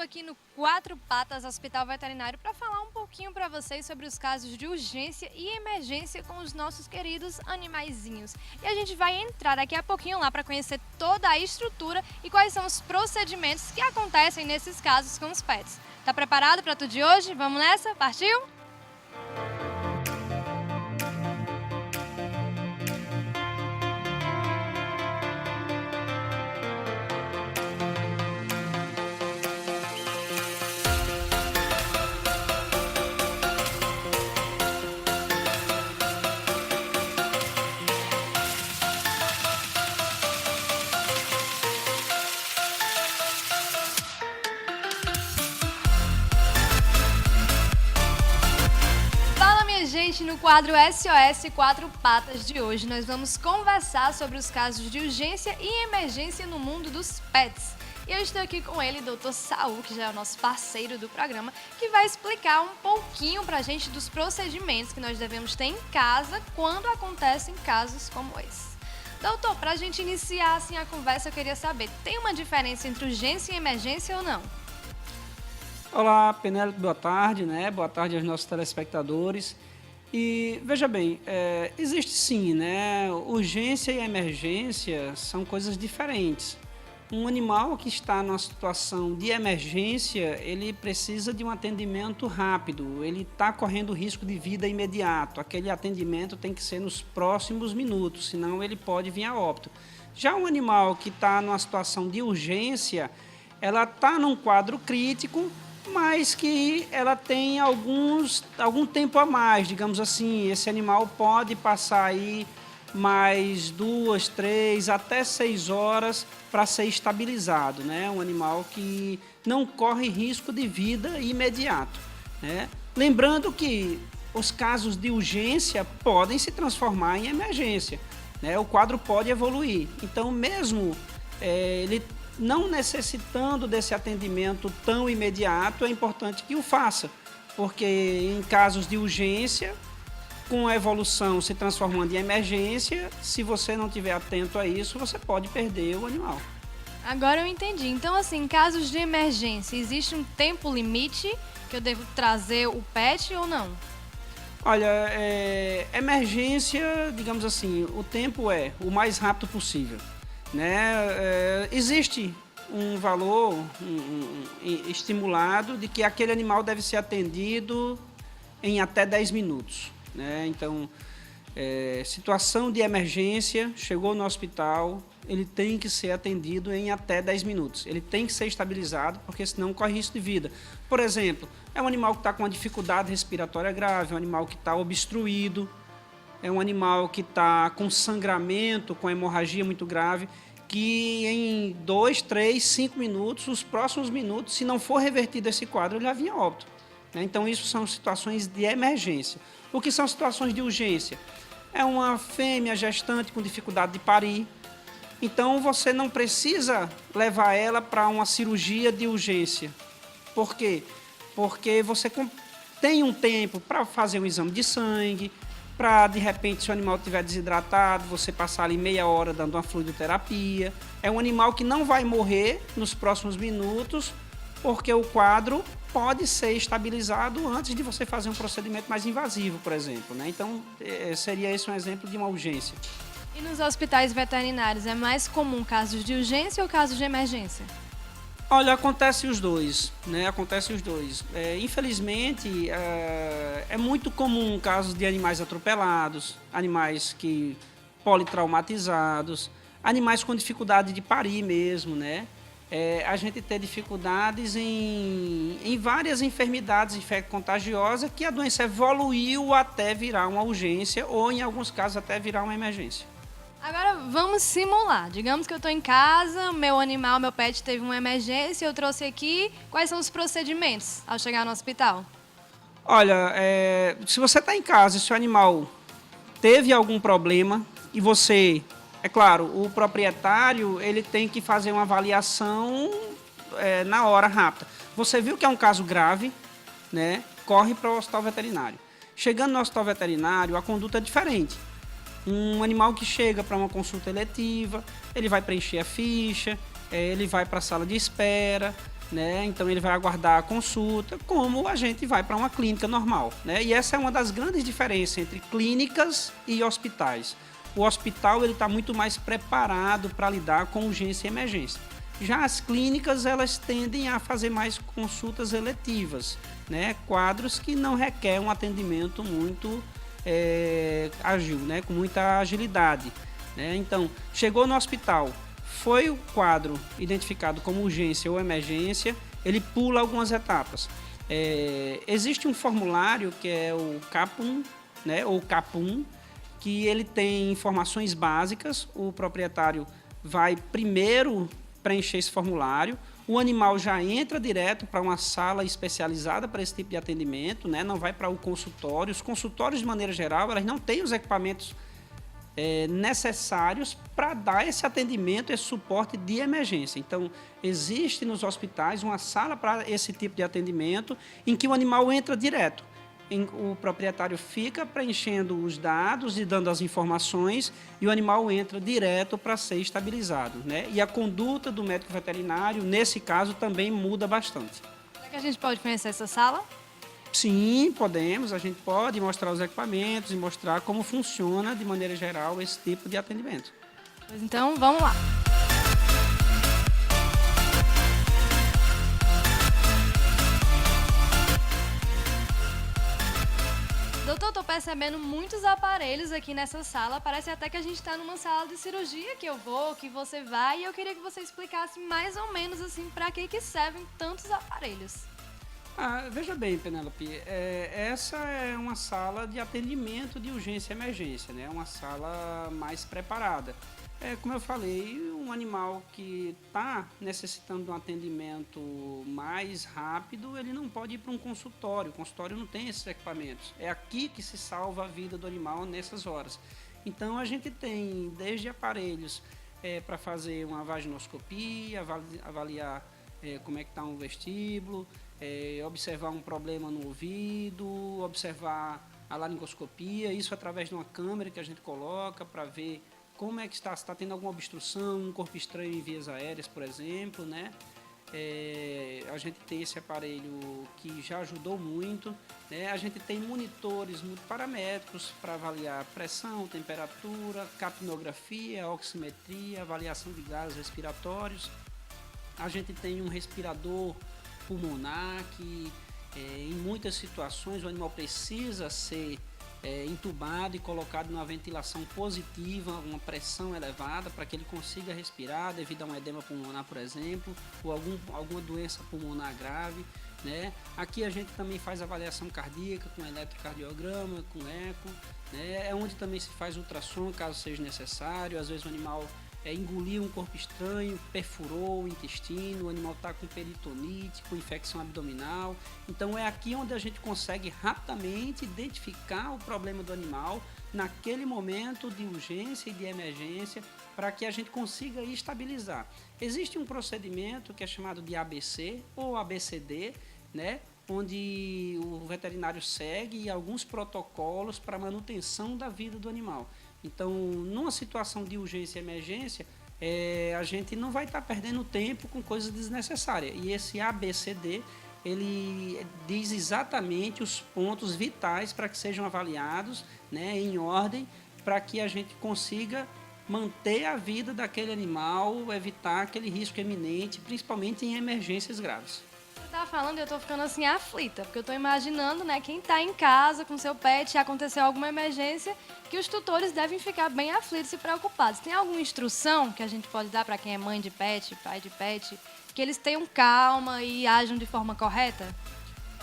aqui no Quatro Patas Hospital Veterinário para falar um pouquinho para vocês sobre os casos de urgência e emergência com os nossos queridos animaizinhos. E a gente vai entrar daqui a pouquinho lá para conhecer toda a estrutura e quais são os procedimentos que acontecem nesses casos com os pets. Tá preparado para tudo de hoje? Vamos nessa? Partiu? Gente, no quadro SOS Quatro Patas de hoje, nós vamos conversar sobre os casos de urgência e emergência no mundo dos pets. E eu estou aqui com ele, Dr. Saul, que já é o nosso parceiro do programa, que vai explicar um pouquinho pra gente dos procedimentos que nós devemos ter em casa quando acontecem casos como esse. Doutor, pra gente iniciar assim a conversa, eu queria saber, tem uma diferença entre urgência e emergência ou não? Olá, Penélope, boa tarde, né? Boa tarde aos nossos telespectadores. E veja bem, existe sim, né? Urgência e emergência são coisas diferentes. Um animal que está numa situação de emergência, ele precisa de um atendimento rápido, ele está correndo risco de vida imediato. Aquele atendimento tem que ser nos próximos minutos, senão ele pode vir a óbito. Já um animal que está numa situação de urgência, ela está num quadro crítico, mas que ela tem algum tempo a mais, digamos assim. Esse animal pode passar aí mais 2, 3, até 6 horas para ser estabilizado, né? Um animal que não corre risco de vida imediato, né? Lembrando que os casos de urgência podem se transformar em emergência, né? O quadro pode evoluir. Então, mesmo ele não necessitando desse atendimento tão imediato, é importante que o faça, porque em casos de urgência, com a evolução se transformando em emergência, se você não estiver atento a isso, você pode perder o animal. Agora eu entendi. Então, assim, em casos de emergência, existe um tempo limite que eu devo trazer o pet ou não? Olha, emergência, digamos assim, o tempo é o mais rápido possível, né? Existe um valor estimulado de que aquele animal deve ser atendido em até 10 minutos, né? Então, situação de emergência, chegou no hospital, ele tem que ser atendido em até 10 minutos. Ele tem que ser estabilizado, porque senão corre risco de vida. Por exemplo, é um animal que está com uma dificuldade respiratória grave, é um animal que está obstruído, é um animal que está com sangramento, com hemorragia muito grave, que em 2, 3, 5 minutos, os próximos minutos, se não for revertido esse quadro, ele já vinha a óbito. Então, isso são situações de emergência. O que são situações de urgência? É uma fêmea gestante com dificuldade de parir. Então, você não precisa levar ela para uma cirurgia de urgência. Por quê? Porque você tem um tempo para fazer um exame de sangue, para, de repente, se o animal estiver desidratado, você passar ali meia hora dando uma fluidoterapia. É um animal que não vai morrer nos próximos minutos, porque o quadro pode ser estabilizado antes de você fazer um procedimento mais invasivo, por exemplo, né? Então, seria esse um exemplo de uma urgência. E nos hospitais veterinários, é mais comum casos de urgência ou casos de emergência? Olha, acontece os dois, né? Acontece os dois. Infelizmente, é muito comum casos de animais atropelados, animais politraumatizados, animais com dificuldade de parir mesmo, né? A gente ter dificuldades em várias enfermidades infecto-contagiosas que a doença evoluiu até virar uma urgência ou, em alguns casos, até virar uma emergência. Agora vamos simular. Digamos que eu estou em casa, meu animal, meu pet teve uma emergência, eu trouxe aqui. Quais são os procedimentos ao chegar no hospital? Olha, se você está em casa e seu animal teve algum problema e você, é claro, o proprietário ele tem que fazer uma avaliação na hora rápida. Você viu que é um caso grave, né? Corre para o hospital veterinário. Chegando no hospital veterinário, a conduta é diferente. Um animal que chega para uma consulta eletiva, ele vai preencher a ficha, ele vai para a sala de espera, né? Então ele vai aguardar a consulta, como a gente vai para uma clínica normal, né? E essa é uma das grandes diferenças entre clínicas e hospitais. O hospital ele está muito mais preparado para lidar com urgência e emergência. Já as clínicas elas tendem a fazer mais consultas eletivas, né? Quadros que não requerem um atendimento muito ágil, né? Com muita agilidade, né? Então chegou no hospital, foi o quadro identificado como urgência ou emergência, ele pula algumas etapas. Existe um formulário que é o CAPUM, né, ou CAPUM, que ele tem informações básicas. O proprietário vai primeiro preencher esse formulário, o animal já entra direto para uma sala especializada para esse tipo de atendimento, né, não vai para o consultório. Os consultórios, de maneira geral, elas não têm os equipamentos necessários para dar esse atendimento, esse suporte de emergência. Então, existe nos hospitais uma sala para esse tipo de atendimento em que o animal entra direto. O proprietário fica preenchendo os dados e dando as informações e o animal entra direto para ser estabilizado, né? E a conduta do médico veterinário, nesse caso, também muda bastante. Será que a gente pode conhecer essa sala? Sim, podemos. A gente pode mostrar os equipamentos e mostrar como funciona, de maneira geral, esse tipo de atendimento. Pois então, vamos lá. Doutor, estou percebendo muitos aparelhos aqui nessa sala. Parece até que a gente está numa sala de cirurgia que eu vou, que você vai. E eu queria que você explicasse mais ou menos assim para que servem tantos aparelhos. Veja bem, Penélope, essa é uma sala de atendimento de urgência e emergência, né? Uma sala mais preparada. Como eu falei, um animal que está necessitando de um atendimento mais rápido, ele não pode ir para um consultório. O consultório não tem esses equipamentos. É aqui que se salva a vida do animal nessas horas. Então, a gente tem desde aparelhos para fazer uma vaginoscopia, avaliar como é que está um vestíbulo, observar um problema no ouvido, observar a laringoscopia, isso através de uma câmera que a gente coloca para ver como é que está, se está tendo alguma obstrução, um corpo estranho em vias aéreas, por exemplo, né? A gente tem esse aparelho que já ajudou muito, né? A gente tem monitores paramétricos para avaliar pressão, temperatura, capnografia, oximetria, avaliação de gases respiratórios. A gente tem um respirador pulmonar que em muitas situações o animal precisa ser entubado e colocado numa ventilação positiva, uma pressão elevada para que ele consiga respirar devido a um edema pulmonar, por exemplo, ou alguma doença pulmonar grave, né? Aqui a gente também faz avaliação cardíaca com eletrocardiograma, com eco, né? É onde também se faz ultrassom caso seja necessário. Às vezes o animal engoliu um corpo estranho, perfurou o intestino, o animal está com peritonite, com infecção abdominal. Então é aqui onde a gente consegue rapidamente identificar o problema do animal naquele momento de urgência e de emergência para que a gente consiga estabilizar. Existe um procedimento que é chamado de ABC ou ABCD, né? Onde o veterinário segue alguns protocolos para manutenção da vida do animal. Então, numa situação de urgência e emergência, a gente não vai estar perdendo tempo com coisas desnecessárias. E esse ABCD, ele diz exatamente os pontos vitais para que sejam avaliados, né, em ordem, para que a gente consiga manter a vida daquele animal, evitar aquele risco iminente, principalmente em emergências graves. Você tá falando e eu tô ficando assim aflita, porque eu tô imaginando, né, quem tá em casa com seu pet e aconteceu alguma emergência, que os tutores devem ficar bem aflitos e preocupados. Tem alguma instrução que a gente pode dar para quem é mãe de pet, pai de pet, que eles tenham calma e ajam de forma correta?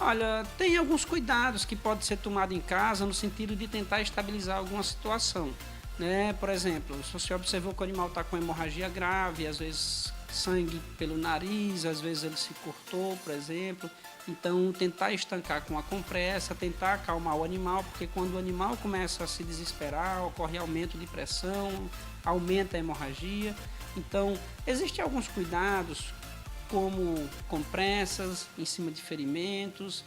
Olha, tem alguns cuidados que podem ser tomados em casa no sentido de tentar estabilizar alguma situação, né? Por exemplo, se você observou que o animal está com hemorragia grave, às vezes sangue pelo nariz, às vezes ele se cortou, por exemplo. Então, tentar estancar com a compressa, tentar acalmar o animal, porque quando o animal começa a se desesperar, ocorre aumento de pressão, aumenta a hemorragia. Então, existem alguns cuidados, como compressas em cima de ferimentos,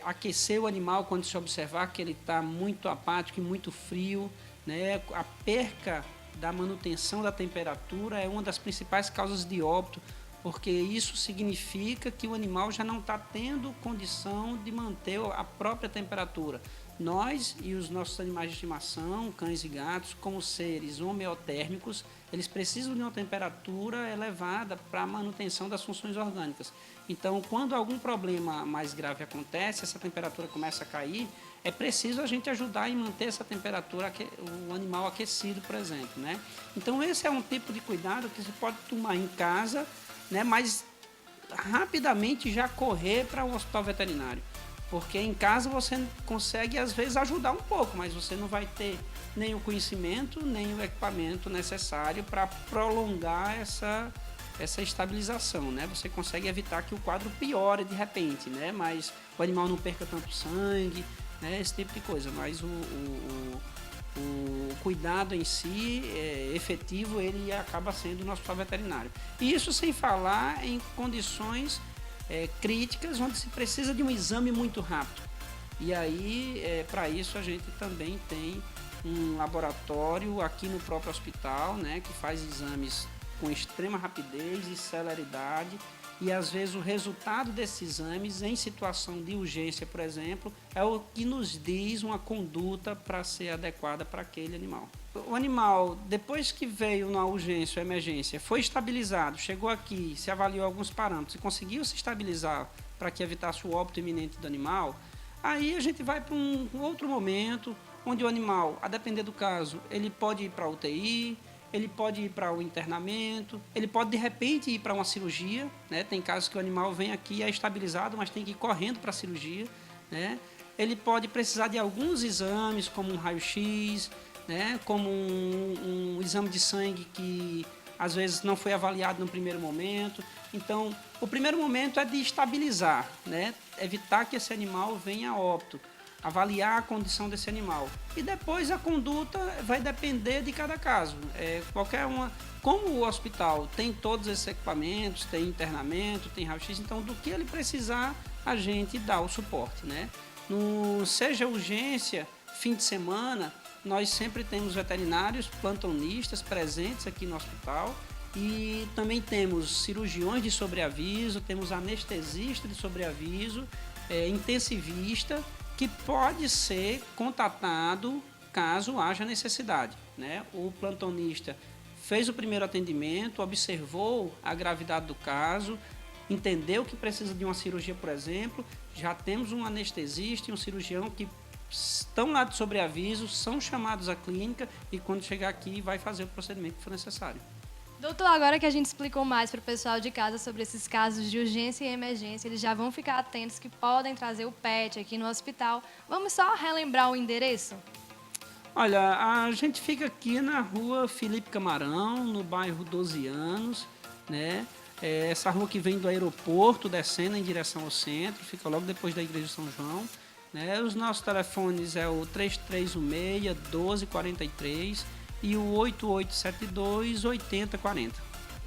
aquecer o animal quando se observar que ele está muito apático e muito frio, né? A perca da manutenção da temperatura é uma das principais causas de óbito porque isso significa que o animal já não está tendo condição de manter a própria temperatura. Nós e os nossos animais de estimação, cães e gatos, como seres homeotérmicos, eles precisam de uma temperatura elevada para a manutenção das funções orgânicas. Então, quando algum problema mais grave acontece, essa temperatura começa a cair, é preciso a gente ajudar em manter essa temperatura, o animal aquecido, por exemplo, né? Então, esse é um tipo de cuidado que você pode tomar em casa, né? Mas rapidamente já correr para um hospital veterinário. Porque em casa você consegue, às vezes, ajudar um pouco, mas você não vai ter nem o conhecimento, nem o equipamento necessário para prolongar essa estabilização, né? Você consegue evitar que o quadro piore de repente, né? Mas o animal não perca tanto sangue, né? Esse tipo de coisa. Mas o cuidado em si, efetivo, ele acaba sendo no hospital veterinário. E isso sem falar em condições críticas, onde se precisa de um exame muito rápido. E aí, para isso, a gente também tem um laboratório aqui no próprio hospital, né, que faz exames com extrema rapidez e celeridade. E, às vezes, o resultado desses exames, em situação de urgência, por exemplo, é o que nos diz uma conduta para ser adequada para aquele animal. O animal, depois que veio na urgência ou emergência, foi estabilizado, chegou aqui, se avaliou alguns parâmetros e conseguiu se estabilizar para que evitasse o óbito iminente do animal, aí a gente vai para um outro momento, onde o animal, a depender do caso, ele pode ir para a UTI, ele pode ir para o internamento, ele pode de repente ir para uma cirurgia, né? Tem casos que o animal vem aqui, é estabilizado, mas tem que ir correndo para a cirurgia, né? Ele pode precisar de alguns exames, como um raio-x, né? Como um exame de sangue que às vezes não foi avaliado no primeiro momento. Então, o primeiro momento é de estabilizar, né? Evitar que esse animal venha a óbito, avaliar a condição desse animal. E depois a conduta vai depender de cada caso. Como o hospital tem todos esses equipamentos, tem internamento, tem raio-x, então do que ele precisar, a gente dá o suporte, né? Seja urgência, fim de semana, nós sempre temos veterinários plantonistas presentes aqui no hospital e também temos cirurgiões de sobreaviso, temos anestesista de sobreaviso, intensivista, que pode ser contatado caso haja necessidade, né? O plantonista fez o primeiro atendimento, observou a gravidade do caso, entendeu que precisa de uma cirurgia, por exemplo, já temos um anestesista e um cirurgião que estão lá de sobreaviso, são chamados à clínica e quando chegar aqui vai fazer o procedimento que for necessário. Doutor, agora que a gente explicou mais para o pessoal de casa sobre esses casos de urgência e emergência, eles já vão ficar atentos que podem trazer o pet aqui no hospital. Vamos só relembrar o endereço? Olha, a gente fica aqui na rua Felipe Camarão, no bairro 12 Anos, né? Essa rua que vem do aeroporto, descendo em direção ao centro, fica logo depois da Igreja de São João. Né? Os nossos telefones é o 3316-1243 e o 8872-8040.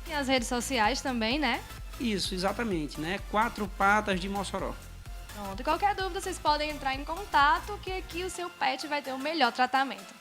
E as redes sociais também, né? Isso, exatamente, né? 4 Patas de Mossoró. Pronto, qualquer dúvida vocês podem entrar em contato que aqui o seu pet vai ter o melhor tratamento.